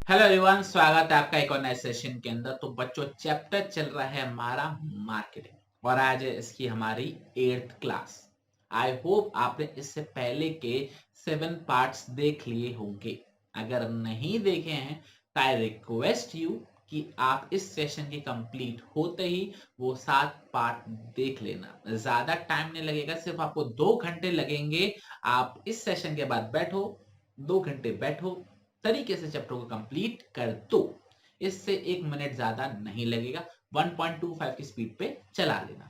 Hello everyone, स्वागत है आपका एक और नए सेशन के अंदर। तो बच्चों, चैप्टर चल रहा है हमारा मार्केटिंग और आज है इसकी हमारी 8th क्लास। आई होप आपने इससे पहले के 7 पार्ट्स देख लिए होंगे। अगर नहीं देखे हैं तो आई रिक्वेस्ट यू कि आप इस सेशन की कंप्लीट होते ही वो 7 पार्ट देख लेना। ज्यादा टाइम नहीं लगेगा, सिर्फ आपको 2 घंटे लगेंगे। आप इस सेशन के बाद बैठो, 2 घंटे बैठो, तरीके से चैप्टर को कंप्लीट कर दो। इससे 1 मिनट ज्यादा नहीं लगेगा। 1.25 की स्पीड पे चला लेना।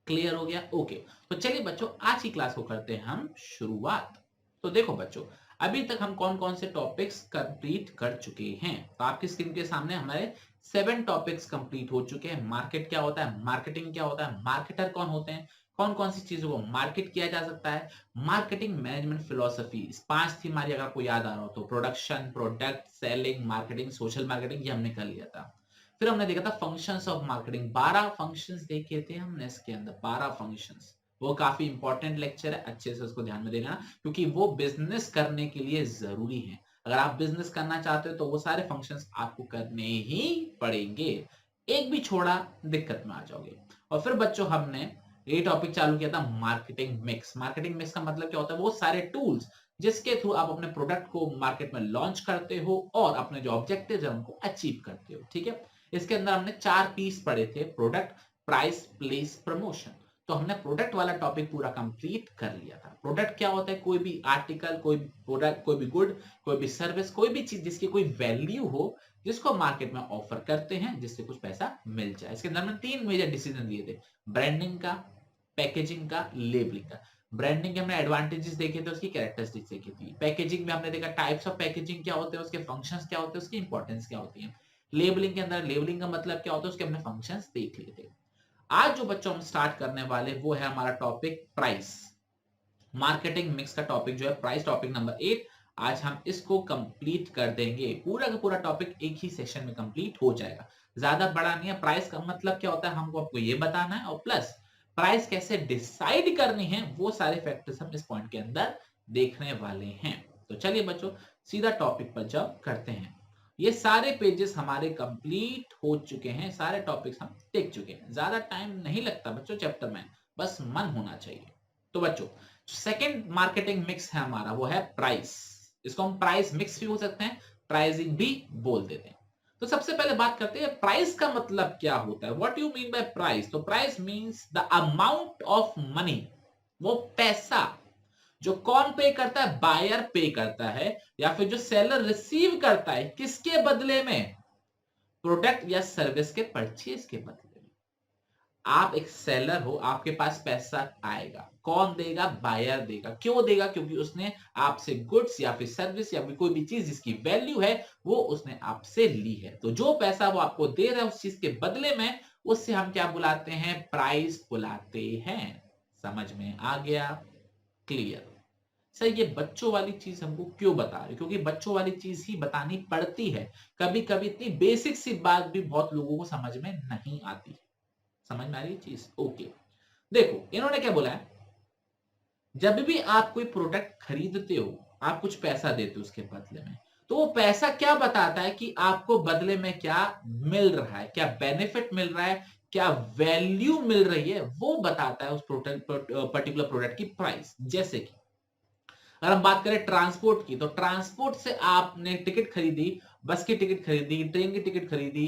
क्लियर हो गया? ओके। तो चलिए बच्चों, आज की क्लास को करते हैं हम शुरुआत। तो देखो बच्चों, अभी तक हम कौन कौन से टॉपिक्स कंप्लीट कर चुके हैं। तो आपकी स्क्रीन के सामने हमारे 7 टॉपिक्स कंप्लीट हो चुके हैं। मार्केट क्या होता है, मार्केटिंग क्या होता है, मार्केटर कौन होते हैं, कौन कौन सी चीजों को मार्केट किया जा सकता है, मार्केटिंग मैनेजमेंट फिलोसफी। 5 थी हमारी, अगर आपको याद आ रहा हो तो। Production, product, selling, marketing, social marketing, ये हमने कर लिया था। फिर हमने देखा था फंक्शंस ऑफ मार्केटिंग। 12 फंक्शंस देखे थे हमने इसके अंदर, 12 फंक्शंस। वो काफी इंपॉर्टेंट लेक्चर है, अच्छे से उसको ध्यान में देना, क्योंकि वो बिजनेस करने के लिए जरूरी है। अगर आप बिजनेस करना चाहते हो तो वो सारे फंक्शंस आपको करने ही पड़ेंगे। एक भी छोड़ा दिक्कत में आ जाओगे। और फिर बच्चों, हमने ये टॉपिक चालू किया था मार्केटिंग मिक्स। मार्केटिंग मिक्स का मतलब क्या होता है, वो सारे टूल्स जिसके थ्रू आप अपने प्रोडक्ट को मार्केट में लॉन्च करते हो और अपने जो ऑब्जेक्टिव है उनको अचीव करते हो। ठीक है। इसके अंदर हमने 4 पीस पढ़े थे, प्रोडक्ट, प्राइस, प्लेस, प्रमोशन। तो हमने प्रोडक्ट वाला टॉपिक पूरा कंप्लीट कर लिया था। प्रोडक्ट क्या होता है, कोई भी आर्टिकल, कोई भी प्रोडक्ट, कोई भी गुड, कोई भी सर्विस, कोई भी चीज जिसकी कोई वैल्यू हो, जिसको मार्केट में ऑफर करते हैं, जिससे कुछ पैसा मिल जाए। इसके अंदर हमने 3 मेजर डिसीजन लिए थे, ब्रांडिंग का, पैकेजिंग का, लेबलिंग का। ब्रांडिंग के हमने एडवांटेजेस देखे थे, उसकी कैरेक्टरिस्टिक्स देखी थी। पैकेजिंग में हमने देखा टाइप्स ऑफ पैकेजिंग क्या होते हैं, उसके फंक्शंस क्या होते हैं, उसकी इंपॉर्टेंस क्या होती है। लेबलिंग के अंदर लेबलिंग का मतलब क्या होता है, उसके हमने फंक्शंस देख लिए थे। आज जो बच्चों हम स्टार्ट करने वाले वो है हमारा टॉपिक प्राइस। मार्केटिंग मिक्स का टॉपिक जो है प्राइस, टॉपिक नंबर 8। आज हम इसको कंप्लीट कर देंगे। पूरा का पूरा टॉपिक एक ही सेशन में कंप्लीट हो जाएगा, ज्यादा बड़ा नहीं है। प्राइस का मतलब क्या होता है हमको आपको ये बताना है, और प्लस प्राइस कैसे डिसाइड करनी है, वो सारे फैक्टर्स हम इस पॉइंट के अंदर देखने वाले हैं। तो चलिए बच्चों, सीधा टॉपिक पर जब करते हैं। ये सारे पेजेस हमारे कंप्लीट हो चुके हैं, सारे टॉपिक्स हम देख चुके हैं। ज्यादा टाइम नहीं लगता बच्चों चैप्टर में, बस मन होना चाहिए। तो बच्चों, सेकेंड मार्केटिंग मिक्स है हमारा, वो है प्राइस। इसको हम प्राइस मिक्स भी हो सकते हैं, प्राइसिंग भी बोल देते हैं। तो सबसे पहले बात करते हैं प्राइस का मतलब क्या होता है। What you mean by price? तो price means the amount of money, वो पैसा जो कौन पे करता है, बायर पे करता है, या फिर जो सेलर रिसीव करता है, किसके बदले में, प्रोडक्ट या सर्विस के परचेज के बदले में। आप एक सेलर हो, आपके पास पैसा आएगा, कौन देगा, बायर देगा। क्यों देगा? क्योंकि उसने आपसे गुड्स या फिर सर्विस या फिर कोई भी चीज जिसकी वैल्यू है वो उसने आपसे ली है। तो जो पैसा वो आपको दे रहा है उस चीज के बदले में, उससे हम क्या बुलाते हैं, प्राइस बुलाते हैं। समझ में आ गया? क्लियर? सर, ये बच्चों वाली चीज हमको क्यों बता रहे? क्योंकि बच्चों वाली चीज ही बतानी पड़ती है। कभी कभी इतनी बेसिक सी बात भी बहुत लोगों को समझ में नहीं आती। समझ में आ रही चीज? ओके। देखो इन्होंने क्या बोला है, जब भी आप कोई प्रोडक्ट खरीदते हो, आप कुछ पैसा देते हो उसके बदले में, तो वो पैसा क्या बताता है कि आपको बदले में क्या मिल रहा है, क्या बेनिफिट मिल रहा है, क्या वैल्यू मिल रही है, वो बताता है उस पर्टिकुलर प्रोडक्ट की प्राइस। जैसे कि अगर हम बात करें ट्रांसपोर्ट की, तो ट्रांसपोर्ट से आपने टिकट खरीदी, बस की टिकट खरीदी, ट्रेन की टिकट खरीदी,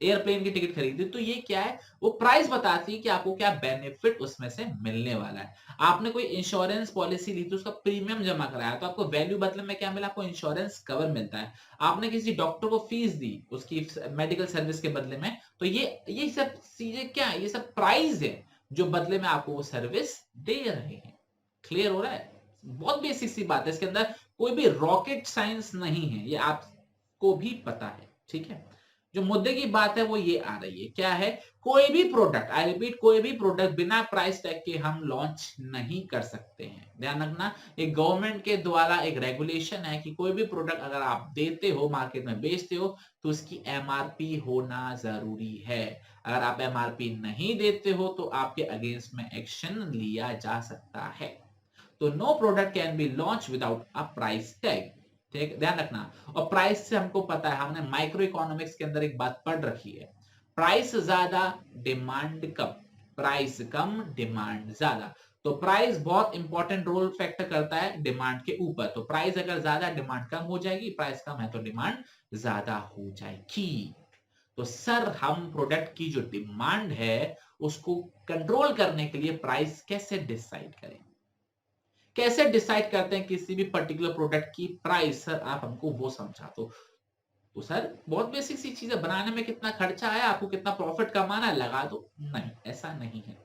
एयरप्लेन की टिकट खरीदी, तो ये क्या है, वो प्राइस बताती है कि आपको क्या बेनिफिट उसमें से मिलने वाला है। आपने कोई इंश्योरेंस पॉलिसी ली तो उसका प्रीमियम जमा कराया, तो आपको वैल्यू बदले में क्या मिला, आपको इंश्योरेंस कवर मिलता है। आपने किसी डॉक्टर को फीस दी उसकी मेडिकल सर्विस के बदले में, तो ये सब चीजें क्या है, ये सब प्राइस है जो बदले में आपको वो सर्विस दे रहे हैं। क्लियर हो रहा है? बहुत बेसिक सी बात है, इसके अंदर कोई भी रॉकेट साइंस नहीं है, ये आपको भी पता है। ठीक है। जो मुद्दे की बात है वो ये आ रही है, क्या है, कोई भी प्रोडक्ट, आई रिपीट, कोई भी प्रोडक्ट बिना प्राइस टैग के हम लॉन्च नहीं कर सकते हैं। ध्यान रखना, एक गवर्नमेंट के द्वारा एक रेगुलेशन है कि कोई भी प्रोडक्ट अगर आप देते हो, मार्केट में बेचते हो, तो उसकी एमआरपी होना जरूरी है। अगर आप एमआरपी नहीं देते हो तो आपके अगेंस्ट में एक्शन लिया जा सकता है। तो no product can be launch without a price tag. ठीक है, ध्यान रखना। और प्राइस से हमको पता है, हमने माइक्रो इकोनॉमिक्स के अंदर एक बात पढ़ रखी है, प्राइस ज्यादा डिमांड कम, प्राइस कम डिमांड ज्यादा। तो प्राइस बहुत इंपॉर्टेंट रोल फैक्टर करता है डिमांड के ऊपर। तो प्राइस अगर ज्यादा डिमांड कम हो जाएगी, प्राइस कम है तो डिमांड ज्यादा हो जाएगी। तो सर हम प्रोडक्ट की जो डिमांड है उसको कंट्रोल करने के लिए प्राइस कैसे डिसाइड करें, कैसे डिसाइड करते हैं किसी भी पर्टिकुलर प्रोडक्ट की प्राइस, सर आप हमको वो समझा दो। तो सर बहुत बेसिक सी चीज है, बनाने में कितना खर्चा आया, आपको कितना प्रॉफिट कमाना है लगा दो। नहीं, ऐसा नहीं है।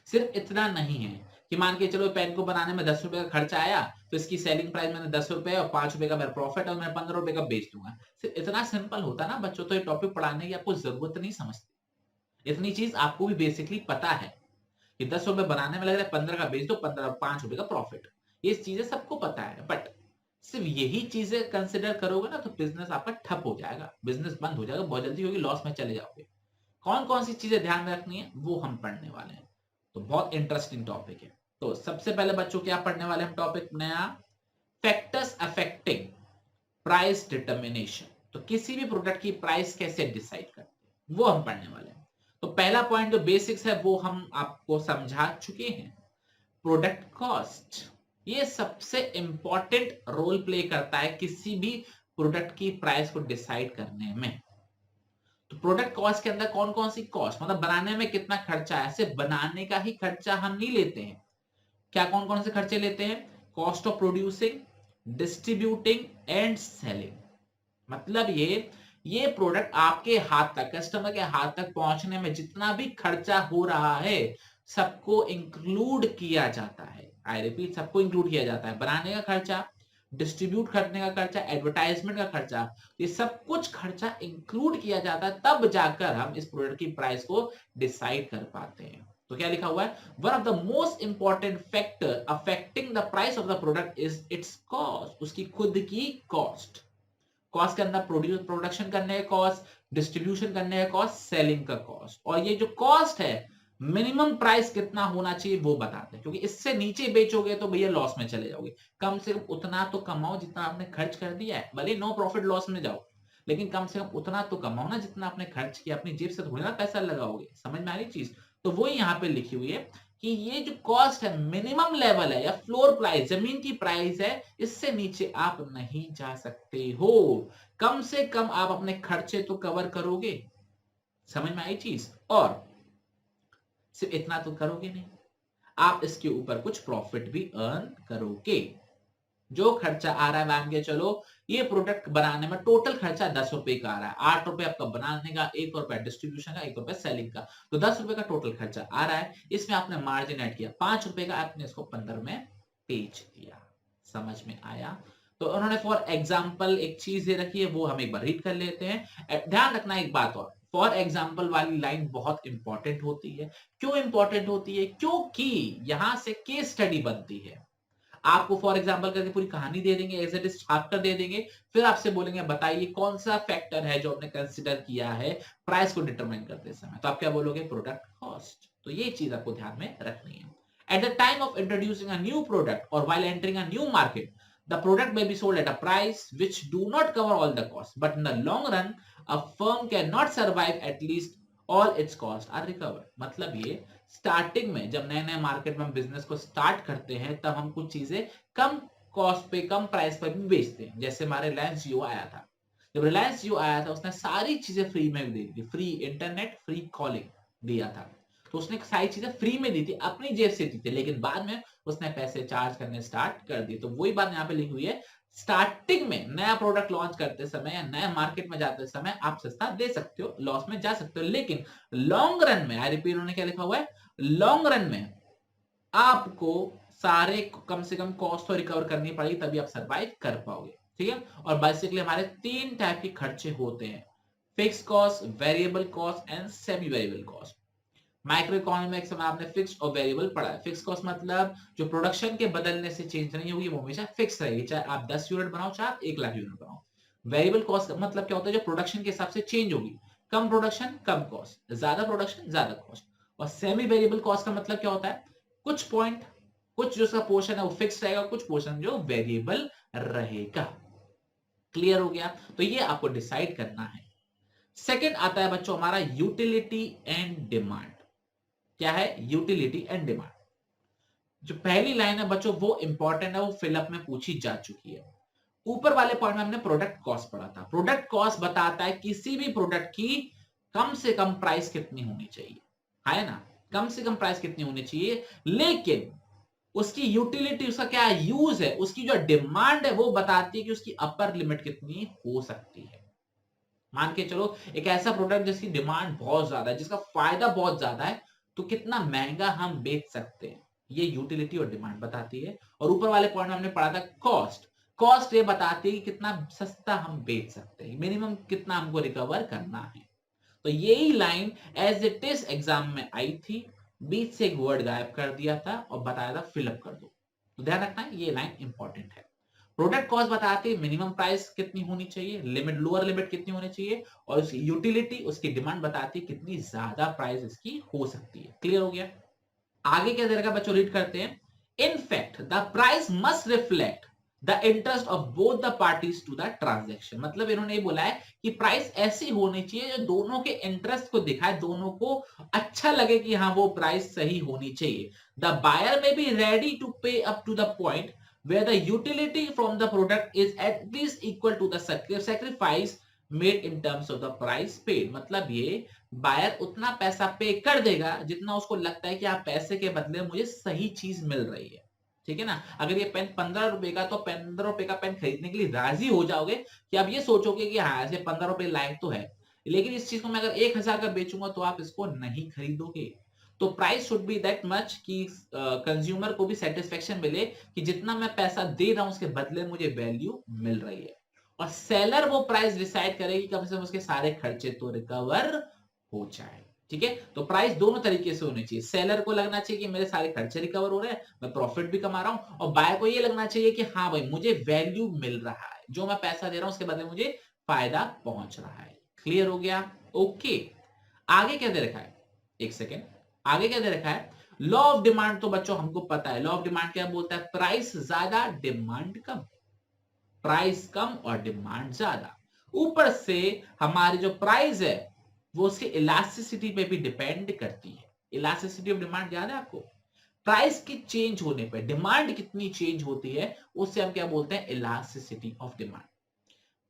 सिर्फ इतना नहीं है कि मान के चलो पेन को बनाने में 10 रुपए का खर्चा आया, तो इसकी सेलिंग प्राइस मैंने 10 रुपए और 5 रुपए का मेरा प्रॉफिट, और मैं 15 रुपए का बेच दूंगा। सिर्फ इतना सिंपल होता ना बच्चों, तो ये टॉपिक पढ़ाने की आपको जरूरत नहीं समझती। इतनी चीज आपको भी बेसिकली पता है कि 10 रुपए बनाने में लग रहा है, 15 का बेच दो, 15 5 रुपए का प्रॉफिट। ये चीजें सबको पता है, बट सिर्फ यही चीजें कंसिडर करोगे ना तो बिजनेस आपका ठप हो जाएगा, बिजनेस बंद हो जाएगा बहुत जल्दी, क्योंकि लॉस में चले जाओगे। कौन कौन सी चीजें ध्यान में रखनी है वो हम पढ़ने वाले हैं। तो बहुत इंटरेस्टिंग टॉपिक है। तो सबसे पहले बच्चों क्या पढ़ने वाले हम टॉपिक नया, फैक्टर्स अफेक्टिंग प्राइस डिटर्मिनेशन। तो किसी भी प्रोडक्ट की प्राइस कैसे डिसाइड करते हैं वो हम पढ़ने वाले हैं। तो पहला पॉइंट जो बेसिक्स है वो हम आपको समझा चुके हैं, प्रोडक्ट कॉस्ट। ये सबसे इंपॉर्टेंट रोल प्ले करता है किसी भी प्रोडक्ट की प्राइस को डिसाइड करने में। तो प्रोडक्ट कॉस्ट के अंदर कौन कौन सी कॉस्ट, मतलब बनाने में कितना खर्चा है, सिर्फ बनाने का ही खर्चा हम नहीं लेते हैं। क्या कौन कौन से खर्चे लेते हैं, cost of producing, distributing and selling. मतलब ये प्रोडक्ट आपके हाथ तक, कस्टमर के हाथ तक पहुंचने में जितना भी खर्चा हो रहा है सबको इंक्लूड किया जाता है। आई रिपीट, सबको इंक्लूड किया जाता है। बनाने का खर्चा, डिस्ट्रीब्यूट करने का खर्चा, एडवर्टाइजमेंट का खर्चा, ये सब कुछ खर्चा इंक्लूड किया जाता है, तब जाकर हम इस प्रोडक्ट की प्राइस को डिसाइड कर पाते हैं। तो क्या लिखा हुआ है, one of the most important factor affecting the price of the product is it's cost, उसकी खुद की कॉस्ट। कॉस्ट के अंदर प्रोडक्शन करने का कॉस्ट, डिस्ट्रीब्यूशन करने का कॉस्ट, सेलिंग का कॉस्ट। और ये जो कॉस्ट है मिनिमम प्राइस कितना होना चाहिए वो बताते हैं, क्योंकि इससे नीचे बेचोगे तो भैया लॉस में चले जाओगे। कम से कम उतना तो कमाओ जितना आपने खर्च कर दिया है, भले नो प्रॉफिट लॉस में जाओ, लेकिन कम से कम उतना तो कमाओ ना जितना आपने खर्च किया। अपनी जेब से थोड़ी ना पैसा लगाओगे, समझ में आ रही चीज। तो वो यहाँ पे लिखी हुई है कि ये जो कॉस्ट है मिनिमम लेवल है या फ्लोर प्राइस, जमीन की प्राइस है, इससे नीचे आप नहीं जा सकते हो। कम से कम आप अपने खर्चे तो कवर करोगे, समझ में आई चीज। और सिर्फ इतना तो करोगे नहीं, आप इसके ऊपर कुछ प्रॉफिट भी अर्न करोगे। जो खर्चा आ रहा है, मान के चलो ये प्रोडक्ट बनाने में टोटल खर्चा 10 रुपए का आ रहा है, 8 रुपए आपका बनाने का, 1 रुपए डिस्ट्रीब्यूशन का, 1 रुपए सेलिंग का, तो 10 रुपए का टोटल खर्चा आ रहा है। इसमें आपने मार्जिन ऐड किया 5 रुपए का, आपने इसको 15 में बेच दिया। समझ में आया। तो उन्होंने फॉर एग्जाम्पल एक चीज दे रखी है, वो हम एक बार रीड कर लेते हैं। ध्यान रखना एक बात और, फॉर एग्जाम्पल वाली लाइन बहुत इंपॉर्टेंट होती है। क्यों इंपॉर्टेंट होती है, क्योंकि यहां से केस स्टडी बनती है। आपको फॉर एग्जांपल करके पूरी कहानी दे देंगे, एज इट इज छापकर दे देंगे, फिर आपसे बोलेंगे बताइए कौन सा फैक्टर है जो आपने कंसीडर किया है प्राइस को डिटरमाइन करते समय। तो आप क्या बोलोगे, प्रोडक्ट कॉस्ट। तो ये चीज आपको ध्यान में रखनी है। At the time of introducing a new product और while entering a new market, the product may be sold at a price which do not cover all the costs, but in the long run a firm cannot survive at least all its costs are recovered। मतलब ये starting में जब नए नए market में हम business को start करते हैं तब हम कुछ चीजें कम कॉस्ट पे, कम प्राइस पर भी बेचते हैं। जैसे हमारे रिलायंस जियो आया था, जब रिलायंस जियो आया था उसने सारी चीजें फ्री में दे दी, फ्री इंटरनेट, फ्री कॉलिंग दिया था। तो उसने सारी चीजें फ्री में दी थी, अपनी जेब से दी थी, लेकिन बाद में उसने पैसे चार्ज करने स्टार्ट कर दिए। तो वही बात यहाँ पे लिखी हुई है, स्टार्टिंग में नया प्रोडक्ट लॉन्च करते समय या नया मार्केट में जाते समय आप सस्ता दे सकते हो, लॉस में जा सकते हो, लेकिन लॉन्ग रन में, आई रिपीट, उन्होंने क्या लिखा हुआ है, लॉन्ग रन में आपको सारे कम से कम कॉस्ट तो रिकवर करनी पड़ेगी, तभी आप सर्वाइव कर पाओगे। ठीक है। और बेसिकली हमारे 3 टाइप के खर्चे होते हैं, fix cost, variable cost and semi variable cost. Micro economics में आपने फिक्स और वेरिएबल पढ़ा है। फिक्स कॉस्ट मतलब जो प्रोडक्शन के बदलने से चेंज नहीं होगी, वो हमेशा फिक्स रहेगी, चाहे आप 10 यूनिट बनाओ, चाहे आप 1 लाख यूनिट बनाओ। वेरिएबल कॉस्ट मतलब क्या होता है, जो प्रोडक्शन के हिसाब से चेंज होगी, कम प्रोडक्शन कम कॉस्ट, ज्यादा प्रोडक्शन ज्यादा कॉस्ट। और सेमी वेरिएबल कॉस्ट का मतलब क्या होता है, कुछ पॉइंट, कुछ जो उसका पोर्शन है वो फिक्स रहेगा, कुछ पोर्शन जो वेरिएबल रहेगा। क्लियर हो गया? तो ये आपको डिसाइड करना है। सेकंड आता है बच्चों हमारा यूटिलिटी एंड डिमांड। क्या है? Utility and demand. जो पहली लाइन है बच्चों वो इंपॉर्टेंट है, वो फिलअप में पूछी जा चुकी है। ऊपर वाले पॉइंट में हमने प्रोडक्ट कॉस्ट पढ़ा था। प्रोडक्ट कॉस्ट बताता है किसी भी प्रोडक्ट की कम से कम प्राइस कितनी होनी चाहिए, है ना? कम से कम प्राइस कितनी होनी चाहिए, लेकिन उसकी यूटिलिटी, उसका क्या यूज है, उसकी जो डिमांड है वो बताती है कि उसकी अपर लिमिट कितनी हो सकती है। मान के चलो एक ऐसा प्रोडक्ट जिसकी डिमांड बहुत ज्यादा है, जिसका फायदा बहुत ज्यादा है, तो कितना महंगा हम बेच सकते हैं, ये यूटिलिटी और डिमांड बताती है। और ऊपर वाले पॉइंट में हमने पढ़ा था कॉस्ट। कॉस्ट ये बताती है कि कितना सस्ता हम बेच सकते हैं, मिनिमम कितना हमको रिकवर करना है। तो यही line as it is exam में आई थी, बीच से एक वर्ड गायब कर दिया था और बताया था फिलअप कर दो। तो ध्यान रखना है ये लाइन इंपॉर्टेंट है। प्रोडक्ट कॉस्ट बताती है मिनिमम प्राइस कितनी होनी चाहिए, लिमिट लोअर लिमिट कितनी होनी चाहिए, और उसकी यूटिलिटी, उसकी डिमांड बताती है कितनी ज्यादा प्राइस इसकी हो सकती है। क्लियर हो गया? आगे क्या दे रखा बच्चों, रीड करते हैं। In fact the price must reflect the interest of both the parties to the transaction. मतलब इन्होंने ये बोला है कि प्राइस ऐसी होनी चाहिए जो दोनों के इंटरेस्ट को दिखाए, दोनों को अच्छा लगे कि हाँ वो प्राइस सही होनी चाहिए। The buyer may be ready to pay up to the point where the utility from the product is at least equal to the sacrifice made in terms of the price paid। मतलब ये buyer उतना पैसा पे कर देगा जितना उसको लगता है कि आप पैसे के बदले मुझे सही चीज मिल रही है। ठीक है ना? अगर ये पेन 15 रुपए का, तो 15 रुपए का पेन खरीदने के लिए राजी हो जाओगे कि आप ये सोचोगे कि हाँ ऐसे 15 रुपए लायक तो है, लेकिन इस चीज को मैं अगर 1000 का बेचूंगा तो आप इसको नहीं खरीदोगे। तो price should be that much कि कंज्यूमर को भी सेटिस्फेक्शन मिले कि जितना मैं पैसा दे रहा हूं उसके बदले मुझे वैल्यू मिल रही है। और सेलर वो प्राइस डिसाइड करेगी कम से कम उसके सारे खर्चे तो रिकवर हो जाए। ठीक है? तो प्राइस दोनों तरीके से होनी चाहिए। सेलर को लगना चाहिए कि मेरे सारे खर्चे रिकवर हो रहे हैं, मैं प्रॉफिट भी कमा रहा हूं, और बायर को ये लगना चाहिए कि हाँ भाई मुझे वैल्यू मिल रहा है, जो मैं पैसा दे रहा हूं उसके बदले मुझे फायदा पहुंच रहा है। क्लियर हो गया? ओके। आगे क्या दे रखा है, एक सेकेंड, आगे क्या दे रखा है? Law of demand. तो बच्चों हमको पता है लॉ ऑफ डिमांड क्या बोलता है, प्राइस ज्यादा डिमांड कम, प्राइस कम और डिमांड ज्यादा। ऊपर से हमारी जो प्राइस है वो उसकी इलास्टिसिटी पे भी डिपेंड करती है। इलास्टिसिटी ऑफ डिमांड याद है आपको? प्राइस की चेंज होने पे डिमांड कितनी चेंज होती है उससे हम क्या बोलते हैं, इलास्टिसिटी ऑफ डिमांड।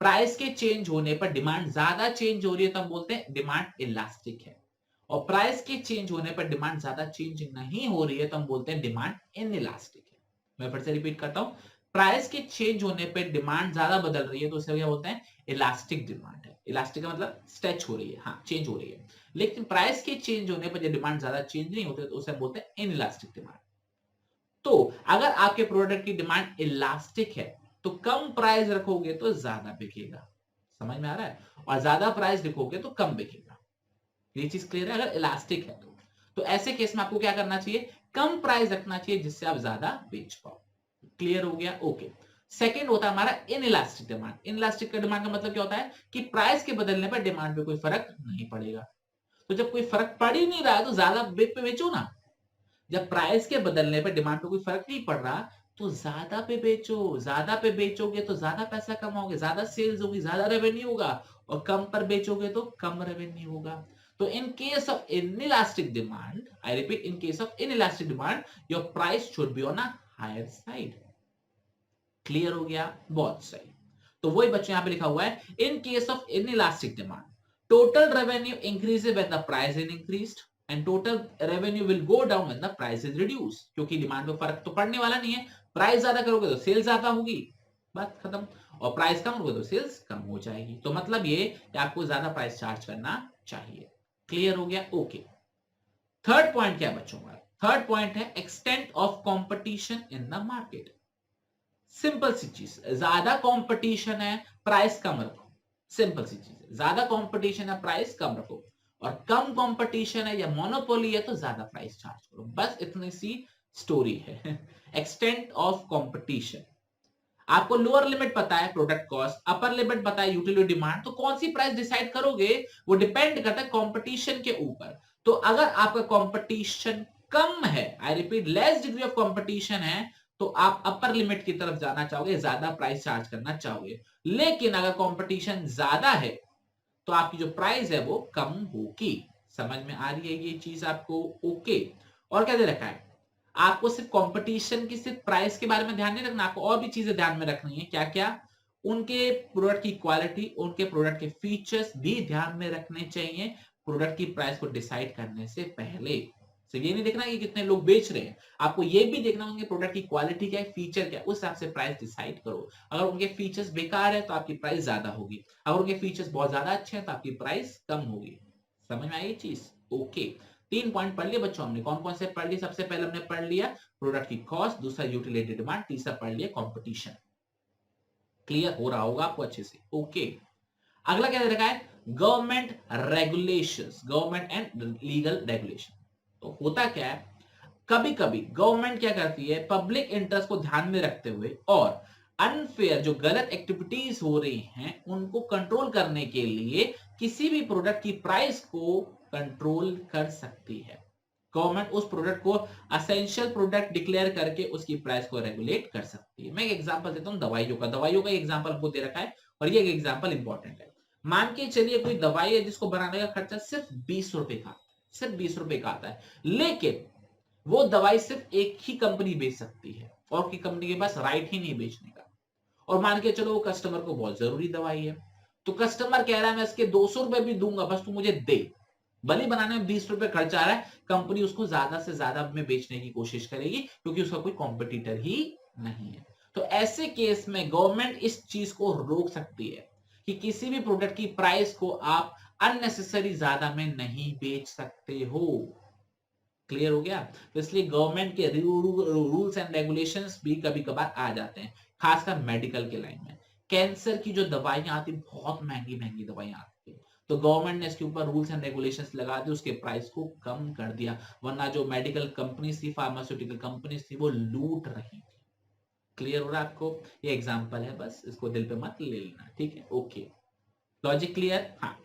प्राइस के चेंज होने पर डिमांड ज्यादा चेंज हो रही है तो हम बोलते हैं डिमांड इलास्टिक है, और प्राइस के चेंज होने पर डिमांड ज्यादा चेंज नहीं हो रही है तो हम बोलते हैं डिमांड इनइलास्टिक है। मैं फिर से रिपीट करता हूं, प्राइस के चेंज होने पर डिमांड ज्यादा बदल रही है तो उसे क्या बोलते हैं, इलास्टिक डिमांड है। इलास्टिक का मतलब स्ट्रेच हो रही है, हाँ चेंज हो रही है। लेकिन प्राइस के चेंज होने पर जब डिमांड ज्यादा चेंज नहीं होती तो उसे बोलते हैं इनइलास्टिक डिमांड। तो अगर आपके प्रोडक्ट की डिमांड इलास्टिक है तो कम प्राइस रखोगे तो ज्यादा बिकेगा, समझ में आ रहा है? और ज्यादा प्राइस रखोगे तो कम बिकेगा। ये चीज क्लियर है? अगर इलास्टिक है तो ऐसे केस में आपको क्या करना चाहिए, कम प्राइस रखना चाहिए जिससे आप ज्यादा बेच पाओ। क्लियर हो गया? ओके। सेकंड होता है हमारा इनइलास्टिक डिमांड। इनइलास्टिक का डिमांड का मतलब क्या होता है कि प्राइस के बदलने पर डिमांड पे कोई फर्क नहीं पड़ेगा। तो जब कोई फर्क पड़ ही नहीं रहा है तो ज्यादा पे बेचो ना। जब प्राइस के बदलने पर डिमांड पे कोई फर्क नहीं पड़ रहा तो ज्यादा पे बेचो। ज्यादा पे बेचोगे तो ज्यादा पैसा कमाओगे, ज्यादा सेल्स होगी, ज्यादा रेवेन्यू होगा, और कम पर बेचोगे तो कम रेवेन्यू होगा। तो in case of inelastic demand, I repeat, in case of inelastic demand, your price should be on a higher side. Clear हो गया? बहुत सही। तो वही बच्चों यहां पे लिखा हुआ है, in case of inelastic demand, total revenue increases when the price is increased and total revenue will go down when the price is reduced। क्योंकि डिमांड पे फर्क तो पड़ने वाला नहीं है, प्राइस ज्यादा करोगे तो सेल्स ज्यादा होगी, बात खत्म, और प्राइस कम करोगे तो सेल्स कम हो जाएगी। तो मतलब ये कि आपको ज्यादा प्राइस चार्ज करना चाहिए। क्लियर हो गया? ओके। थर्ड पॉइंट क्या बच्चों का? थर्ड पॉइंट है extent of competition in the market. Simple सी चीज, ज्यादा कंपटीशन है प्राइस कम रखो। सिंपल सी चीज, ज्यादा कंपटीशन है प्राइस कम रखो, और कम कंपटीशन है या मोनोपोली है तो ज्यादा प्राइस चार्ज करो। बस इतनी सी स्टोरी है। Extent of competition. आपको लोअर लिमिट पता है प्रोडक्ट कॉस्ट, अपर लिमिट पता है यूटिलिटी डिमांड, तो कौन सी प्राइस डिसाइड करोगे वो डिपेंड करता है कंपटीशन के ऊपर। तो अगर आपका कंपटीशन कम है, I repeat less degree of competition है, तो आप अपर लिमिट की तरफ जाना चाहोगे, ज्यादा प्राइस चार्ज करना चाहोगे। लेकिन अगर कंपटीशन ज्यादा है तो आपकी जो प्राइस है वो कम होगी। समझ में आ रही है ये चीज आपको? ओके। और क्या दे रखा है आपको? सिर्फ कंपटीशन की सिर्फ प्राइस के बारे में ध्यान नहीं रखना, आपको और भी चीजें ध्यान में रखनी है। क्या क्या? उनके प्रोडक्ट की क्वालिटी, उनके प्रोडक्ट के फीचर्स भी ध्यान में रखने चाहिए प्रोडक्ट की प्राइस को डिसाइड करने से पहले। सिर्फ ये नहीं देखना कि कितने लोग बेच रहे हैं, आपको ये भी देखना उनके प्रोडक्ट की क्वालिटी क्या है, फीचर क्या है, उस हिसाब से प्राइस डिसाइड करो। अगर उनके फीचर्स बेकार है तो आपकी प्राइस ज्यादा होगी, अगर उनके फीचर्स बहुत ज्यादा अच्छे हैं तो आपकी प्राइस कम होगी। समझ में आई ये चीज? ओके। 3 पॉइंट पढ़ लिए बच्चों हमने। कौन कौन से पढ़ लिए? सबसे पहले हमने पढ़ लिया प्रोडक्ट की कॉस्ट, दूसरा यूटिलिटी डिमांड, तीसरा पढ़ लिया कंपटीशन। क्लियर हो रहा होगा आपको अच्छे से? ओके। अगला क्या दे रखा है? Government regulations, government and legal regulation. तो होता क्या है, कभी कभी गवर्नमेंट क्या करती है, पब्लिक इंटरेस्ट को ध्यान में रखते हुए और अनफेयर जो गलत एक्टिविटीज हो रही हैं उनको कंट्रोल करने के लिए किसी भी प्रोडक्ट की प्राइस को कंट्रोल कर सकती है। गवर्नमेंट उस प्रोडक्ट को असेंशियल प्रोडक्ट डिक्लेयर करके उसकी प्राइस को रेगुलेट कर सकती है। मैं एक एग्जांपल देता हूं दवाइयों का एग्जांपल आपको दे रखा है और ये एक एग्जांपल इंपॉर्टेंट है। मान के चलिए कोई दवाई है जिसको बनाने का खर्चा सिर्फ 20 रुपए का, सिर्फ 20 रुपए का आता है, लेकिन वो दवाई सिर्फ एक ही कंपनी बेच सकती है और की कंपनी के पास राइट ही नहीं बेचने का। और मान के चलो वो कस्टमर को बहुत जरूरी दवाई है, तो कस्टमर कह रहा है मैं इसके 200 रुपए भी दूंगा बस तू मुझे दे। भले बनाने में 20 रुपए खर्च आ रहा है, कंपनी उसको ज्यादा से ज्यादा में बेचने की कोशिश करेगी क्योंकि उसका कोई कॉम्पिटिटर ही नहीं है। तो ऐसे केस में गवर्नमेंट इस चीज को रोक सकती है कि किसी भी प्रोडक्ट की प्राइस को आप अननेसेसरी ज्यादा में नहीं बेच सकते हो। क्लियर हो गया? तो इसलिए गवर्नमेंट के रूल्स एंड रेगुलेशंस भी कभी कभार आ जाते हैं, खासकर मेडिकल के लाइन में। कैंसर की जो दवाइयां आती, बहुत महंगी महंगी दवाइयां आती है, तो गवर्नमेंट ने इसके ऊपर रूल्स एंड रेगुलेशंस लगा दिए, उसके प्राइस को कम कर दिया, वरना जो मेडिकल कंपनीज थी, फार्मास्यूटिकल कंपनीज थी, वो लूट रही थी। क्लियर हो रहा है आपको? ये एग्जांपल है, बस इसको दिल पे मत ले लेना, ठीक है? Okay, logic clear? हाँ।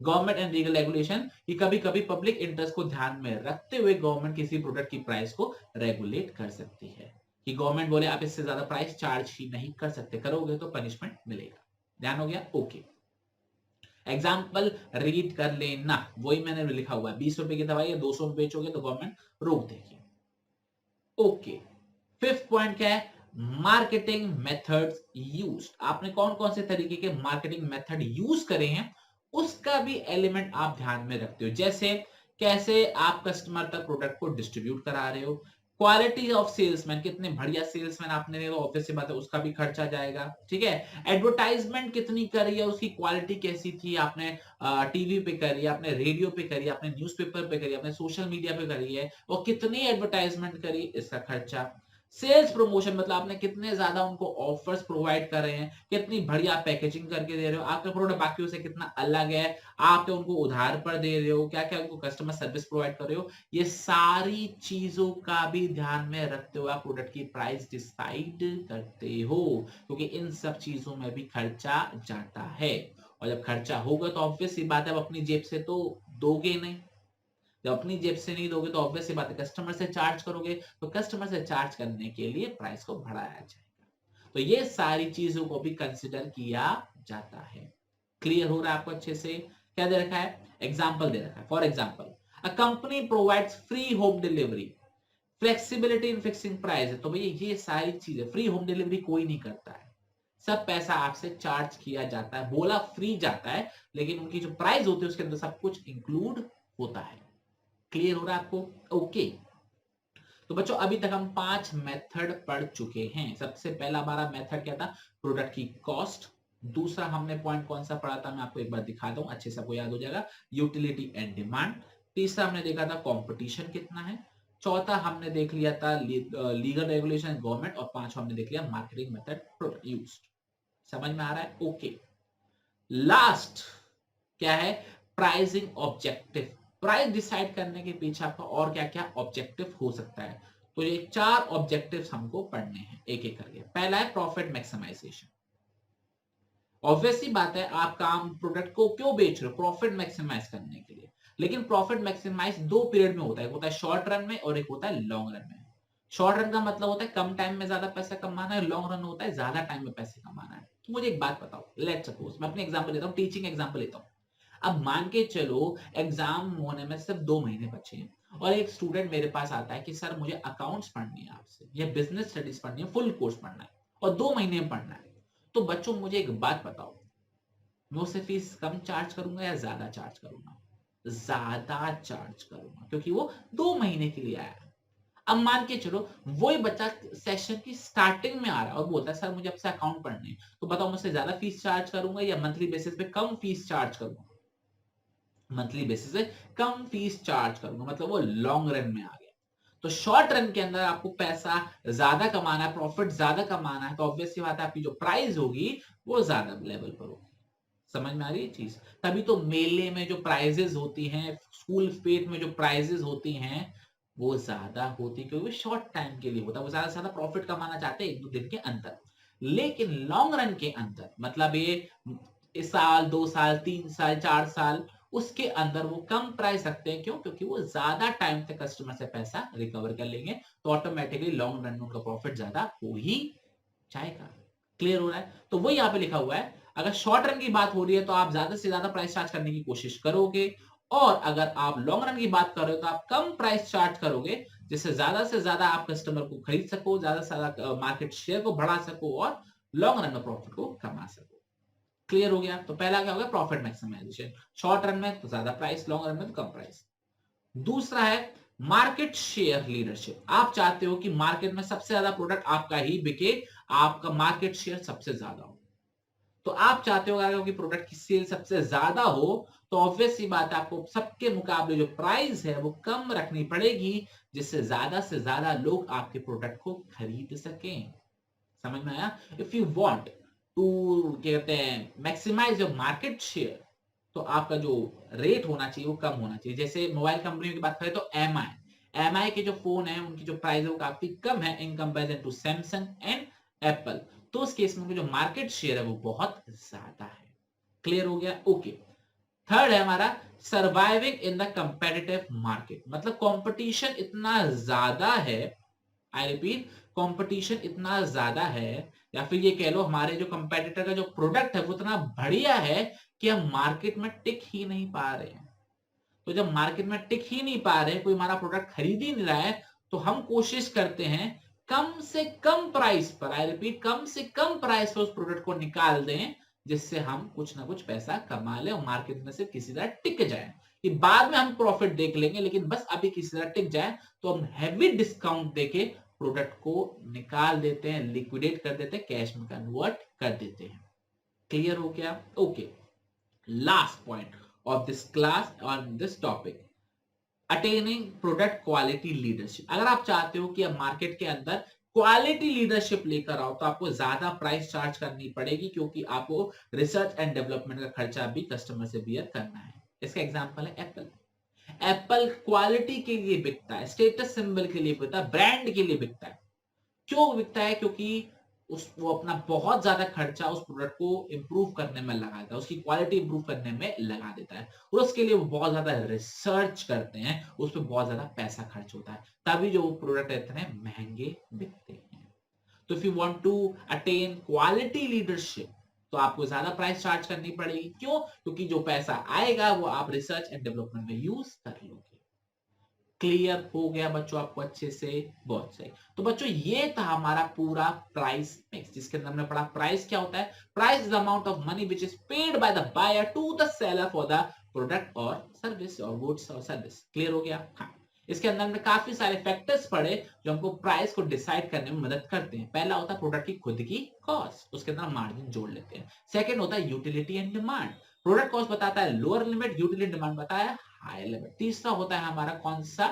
गवर्नमेंट एंड लीगल रेगुलेशन कि कभी कभी पब्लिक इंटरेस्ट को ध्यान में रखते हुए गवर्नमेंट किसी प्रोडक्ट की प्राइस को रेगुलेट कर सकती है, कि गवर्नमेंट बोले आप इससे ज्यादा प्राइस चार्ज ही नहीं कर सकते, करोगे तो पनिशमेंट मिलेगा। ध्यान हो गया? ओके। एग्जाम्पल रीड कर लेना, वही मैंने लिखा हुआ है। 20 रुपए की दवाई है, 200 में बेचोगे तो गवर्नमेंट रोक देगी। ओके। फिफ्थ पॉइंट क्या है? Marketing methods used. आपने कौन कौन से तरीके के मार्केटिंग मेथड यूज करे हैं उसका भी एलिमेंट आप ध्यान में रखते हो। जैसे कैसे आप कस्टमर तक प्रोडक्ट को डिस्ट्रीब्यूट करा रहे हो, क्वालिटी ऑफ सेल्समैन, कितने बढ़िया सेल्समैन आपने तो ऑफिस से बात है उसका भी खर्चा जाएगा, ठीक है? एडवर्टाइजमेंट कितनी करी है, उसकी क्वालिटी कैसी थी, आपने टीवी पे करी, आपने रेडियो पे करी, आपने न्यूज़पेपर पे करी, आपने सोशल मीडिया पे करी है, और कितनी एडवर्टाइजमेंट करी, इसका खर्चा। सेल्स प्रमोशन मतलब आपने कितने ज्यादा उनको ऑफर्स प्रोवाइड कर रहे हैं, कितनी बढ़िया पैकेजिंग करके दे रहे हो, आपका प्रोडक्ट बाकियों से कितना अलग है, आप क्या उनको उधार पर दे रहे हो, क्या क्या उनको कस्टमर सर्विस प्रोवाइड कर रहे हो, ये सारी चीजों का भी ध्यान में रखते हुए आप प्रोडक्ट की प्राइस डिसाइड करते हो, क्योंकि इन सब चीजों में भी खर्चा जाता है। और जब खर्चा होगा तो ऑब्वियस सी बात है आप अपनी जेब से तो दोगे नहीं, जब अपनी जेब से नहीं दोगे तो ऑब्वियस सी बात है कस्टमर से चार्ज करोगे, तो कस्टमर से चार्ज करने के लिए प्राइस को बढ़ाया जाएगा। तो ये सारी चीजों को भी कंसिडर किया जाता है। क्लियर हो रहा है आपको अच्छे से? क्या दे रखा है? एग्जाम्पल दे रखा है। For example, a company provides free home delivery, flexibility in fixing price. तो भैया ये सारी चीजें, फ्री होम डिलीवरी कोई नहीं करता है, सब पैसा आपसे चार्ज किया जाता है, बोला फ्री जाता है लेकिन उनकी जो प्राइस होती है उसके अंदर सब कुछ इंक्लूड होता है। क्लियर हो रहा है आपको? ओके। तो बच्चों अभी तक हम 5 मेथड पढ़ चुके हैं। सबसे पहला हमारा मेथड क्या था? प्रोडक्ट की कॉस्ट। दूसरा हमने पॉइंट कौन सा पढ़ा था, मैं आपको एक बार दिखा दूं, अच्छे से आपको याद हो जाएगा, यूटिलिटी एंड डिमांड। तीसरा हमने देखा था कंपटीशन कितना है। चौथा हमने देख लिया था लीगल रेगुलेशन, गवर्नमेंट। और पांचवा हमने देख लिया मार्केटिंग मेथड प्रोडक्ट यूज्ड। समझ में आ रहा है? ओके। लास्ट क्या है? Pricing objective. प्राइस डिसाइड करने के पीछे आपका और क्या क्या ऑब्जेक्टिव हो सकता है, तो ये 4 ऑब्जेक्टिव्स हमको पढ़ने हैं एक एक करके। पहला है प्रॉफिट मैक्सिमाइजेशन। ऑब्वियसली बात है आप काम प्रोडक्ट को क्यों बेच रहे हो? प्रॉफिट मैक्सिमाइज करने के लिए। लेकिन प्रॉफिट मैक्सिमाइज 2 पीरियड में होता है, एक होता है शॉर्ट रन में और एक होता है लॉन्ग रन में। शॉर्ट रन का मतलब होता है कम टाइम में ज्यादा पैसा कमाना है, लॉन्ग रन होता है ज्यादा टाइम में पैसे कमाना है। तो मुझे एक बात बताओ, लेट सपोज मैं अपने एग्जांपल लेता हूँ, टीचिंग एग्जांपल लेता हूँ। अब मान के चलो एग्जाम होने में सिर्फ 2 महीने बचे हैं और एक स्टूडेंट मेरे पास आता है कि सर मुझे अकाउंट्स पढ़नी है आपसे, या बिजनेस स्टडीज पढ़नी है, फुल कोर्स पढ़ना है और 2 महीने में पढ़ना है। तो बच्चों मुझे एक बात बताओ, मैं उससे फीस कम चार्ज करूंगा या ज्यादा चार्ज करूंगा? ज्यादा चार्ज करूंगा, क्योंकि वो 2 महीने के लिए आया है। अब मान के चलो वही बच्चा सेशन की स्टार्टिंग में आ रहा है और बोलता है सर मुझे आपसे अकाउंट पढ़नी है, तो बताओ मुझसे ज्यादा फीस चार्ज करूंगा या मंथली बेसिस पे कम फीस चार्ज करूंगा? मंथली बेसिस पे कम फीस चार्ज करूंगा, मतलब वो लॉन्ग रन में आ गया। तो शॉर्ट रन के अंदर आपको पैसा ज्यादा कमाना है, प्रॉफिट ज्यादा कमाना है, तो ऑब्वियस सी बात है आपकी जो प्राइस होगी वो ज्यादा लेवल पर होगी। समझ में आ रही है चीज? तभी तो मेले में जो प्राइजेस होती हैं, स्कूल फेट में जो प्राइजेस होती हैं, वो ज्यादा होती है, क्योंकि शॉर्ट टाइम के लिए होता है, वो ज्यादा से ज्यादा प्रॉफिट कमाना चाहते हैं 1-2 दिन के अंदर। लेकिन लॉन्ग रन के अंदर, मतलब ये इस साल 2 साल 3 साल 4 साल, उसके अंदर वो कम प्राइस रखते हैं। क्यों? क्योंकि वो ज्यादा टाइम तक कस्टमर से पैसा रिकवर कर लेंगे, तो ऑटोमेटिकली लॉन्ग रन में उनका प्रॉफिट ज्यादा हो ही जाएगा। क्लियर हो रहा है? तो वही यहाँ पे लिखा हुआ है, अगर शॉर्ट रन की बात हो रही है तो आप ज्यादा से ज्यादा प्राइस चार्ज करने की कोशिश करोगे, और अगर आप लॉन्ग रन की बात कर रहे हो तो आप कम प्राइस चार्ज करोगे, जिससे ज्यादा से ज्यादा आप कस्टमर को खरीद सको, ज्यादा से ज्यादा मार्केट शेयर को बढ़ा सको और लॉन्ग रन में प्रॉफिट को कमा सको। क्लियर हो गया? तो पहला क्या होगा? Profit maximisation. शॉर्ट रन में तो ज्यादा प्राइस, लॉन्ग रन में तो कम प्राइस। दूसरा है मार्केट शेयर लीडरशिप। आप चाहते हो कि मार्केट में सबसे ज्यादा प्रोडक्ट आपका ही बिके, आपका मार्केट शेयर सबसे ज्यादा हो। तो आप चाहते हो अगर प्रोडक्ट की सेल सबसे ज्यादा हो, तो ऑब्वियस सी बात है आपको सबके मुकाबले जो प्राइस है वो कम रखनी पड़ेगी, जिससे ज्यादा से ज्यादा लोग आपके प्रोडक्ट को खरीद सकें। समझ में आया? इफ यू वांट टू कहते हैं मैक्सिमाइज योर मार्केट शेयर, तो आपका जो रेट होना चाहिए वो कम होना चाहिए। जैसे मोबाइल कंपनियों की बात करें तो एमआई के जो फोन है उनकी जो प्राइस है वो काफी कम है in comparison to Samsung and Apple. तो उस केस में जो मार्केट शेयर है वो बहुत ज्यादा है। क्लियर हो गया? ओके। थर्ड है हमारा surviving in the competitive market. मतलब कंपटीशन इतना ज्यादा है, आई रिपीट, कंपटीशन इतना ज्यादा है, या फिर ये कह लो हमारे जो कंपेटिटर का जो प्रोडक्ट है वो इतना बढ़िया है कि हम मार्केट में टिक ही नहीं पा रहे हैं। तो जब मार्केट में टिक ही नहीं पा रहे, कोई हमारा प्रोडक्ट खरीद ही नहीं रहा है, तो हम कोशिश करते हैं कम से कम प्राइस पर, आई रिपीट, कम से कम प्राइस पर उस प्रोडक्ट को निकाल दें, जिससे हम कुछ ना कुछ पैसा कमा ले और मार्केट में से किसी तरह टिक जाए। कि बाद में हम प्रॉफिट देख लेंगे, लेकिन बस अभी किसी तरह टिक जाए, तो हम हैवी डिस्काउंट देके प्रोडक्ट को निकाल देते हैं, लिक्विडेट कर देते हैं, कैश में कन्वर्ट कर देते हैं। क्लियर हो गया? Okay. Last point of this class on this topic, attaining product quality leadership। अगर आप चाहते हो कि अब मार्केट के अंदर क्वालिटी लीडरशिप लेकर आओ, तो आपको ज्यादा प्राइस चार्ज करनी पड़ेगी, क्योंकि आपको रिसर्च एंड डेवलपमेंट का खर्चा भी कस्टमर से बियर करना है। इसका एग्जांपल है एप्पल। एप्पल क्वालिटी के लिए बिकता है, स्टेटस सिंबल के लिए बिकता है, ब्रांड के लिए बिकता है। क्यों बिकता है? क्योंकि वो अपना बहुत ज्यादा खर्चा उस प्रोडक्ट को इंप्रूव करने में लगा देता है, उसकी क्वालिटी इंप्रूव करने में लगा देता है, और उसके लिए वो बहुत ज्यादा रिसर्च करते हैं, उस पर बहुत ज्यादा पैसा खर्च होता है, तभी जो वो प्रोडक्ट इतने महंगे बिकते हैं। तो if you want to attain quality leadership, तो आपको ज्यादा प्राइस चार्ज करनी पड़ेगी। क्यों? क्योंकि जो पैसा आएगा वो आप रिसर्च एंड डेवलपमेंट में यूज कर लोगे। क्लियर हो गया बच्चों आपको अच्छे से? बहुत सही। तो बच्चों ये था हमारा पूरा प्राइस मिक्स, जिसके अंदर हमने पढ़ा प्राइस क्या होता है। Price is the amount of money which is paid by the buyer to the seller for the product और सर्विस, और गुड्स और सर्विस। क्लियर हो गया? हाँ। इसके अंदर हमने काफी सारे फैक्टर्स पढ़े जो हमको प्राइस को डिसाइड करने में मदद करते हैं। पहला होता है प्रोडक्ट की खुद की कॉस्ट, उसके अंदर मार्जिन जोड़ लेते हैं। सेकंड होता है utility and demand. Product cost बताता है लोअर लिमिट, यूटिलिटी डिमांड बताया हाई लिमिट। तीसरा होता है हमारा कौन सा,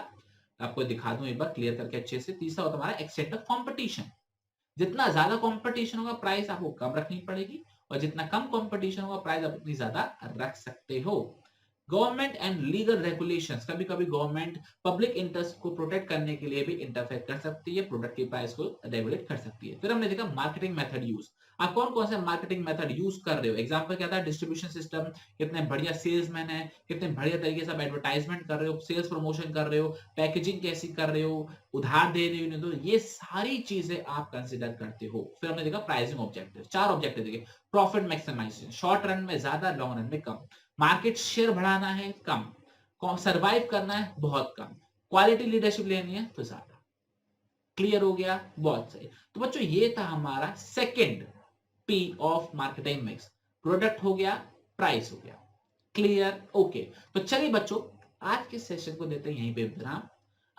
आपको दिखा दूं एक बार क्लियर करके अच्छे से। तीसरा होता है हमारा एक्सटेंट ऑफ कंपटीशन। जितना ज्यादा कंपटीशन होगा प्राइस आपको कम रखनी पड़ेगी, और जितना कम कंपटीशन होगा प्राइस आप उतनी ज्यादा रख सकते हो। गवर्नमेंट एंड लीगल रेगुलेशंस, कभी कभी गवर्नमेंट पब्लिक इंटरेस्ट को प्रोटेक्ट करने के लिए भी इंटरफेयर कर सकती है, प्रोडक्ट की प्राइस को रेगुलेट कर सकती है। फिर हमने देखा मार्केटिंग मेथड यूज, आप कौन कौन से मार्केटिंग मेथड यूज कर रहे हो। एग्जांपल क्या था, डिस्ट्रीब्यूशन सिस्टम, कितने बढ़िया सेल्समैन है, कितने बढ़िया तरीके से आप एडवर्टाइजमेंट कर रहे हो, सेल्स प्रमोशन कर रहे हो, पैकेजिंग कैसी कर रहे हो, उधार दे रहे हो नहीं, तो ये सारी चीजें आप कंसिडर करते हो। फिर हमने देखा प्राइसिंग ऑब्जेक्टिव, 4 ऑब्जेक्टिव देखे, प्रॉफिट मैक्सिमाइजेशन, शॉर्ट रन में ज्यादा, लॉन्ग रन में कम, मार्केट शेयर बढ़ाना है कम, सरवाइव करना है बहुत कम, क्वालिटी लीडरशिप लेनी है तो ज्यादा। क्लियर हो गया, बहुत सही। तो बच्चों ये था हमारा second P of marketing mix, product हो गया, प्राइस हो गया। Clear, okay. तो चलिए बच्चों आज के सेशन को देते हैं यहीं पे विराम,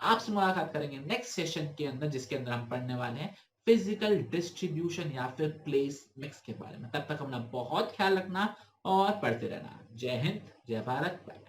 आपसे मुलाकात करेंगे नेक्स्ट सेशन के अंदर, जिसके अंदर हम पढ़ने वाले हैं फिजिकल डिस्ट्रीब्यूशन या फिर प्लेस मिक्स के बारे में। तब तक अपना बहुत ख्याल रखना और पढ़ते रहना। जय हिंद, जय भारत, बाय।